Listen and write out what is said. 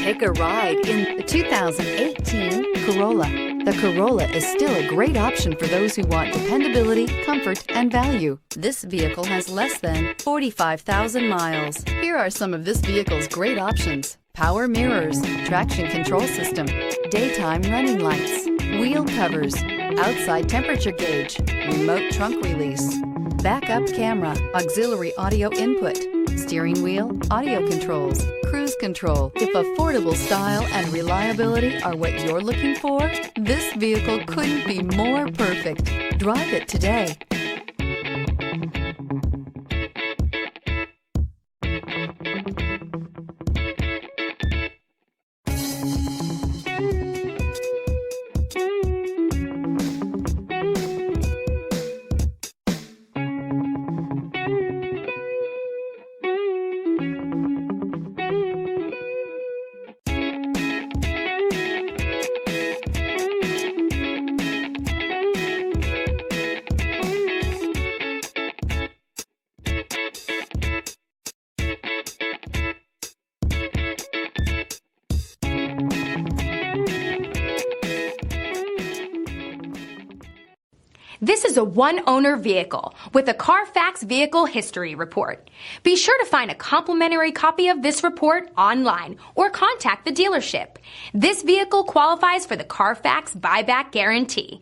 Take a ride in the 2018 Corolla. The Corolla is still a great option for those who want dependability, comfort, and value. This vehicle has less than 45,000 miles. Here are some of this vehicle's great options: power mirrors, traction control system, daytime running lights, wheel covers, outside temperature gauge, remote trunk release, backup camera, auxiliary audio input, steering wheel audio controls, cruise control. If affordable style and reliability are what you're looking for, this vehicle couldn't be more perfect. Drive it today. This is a one-owner vehicle with a Carfax Vehicle History Report. Be sure to find a complimentary copy of this report online or contact the dealership. This vehicle qualifies for the Carfax Buyback Guarantee.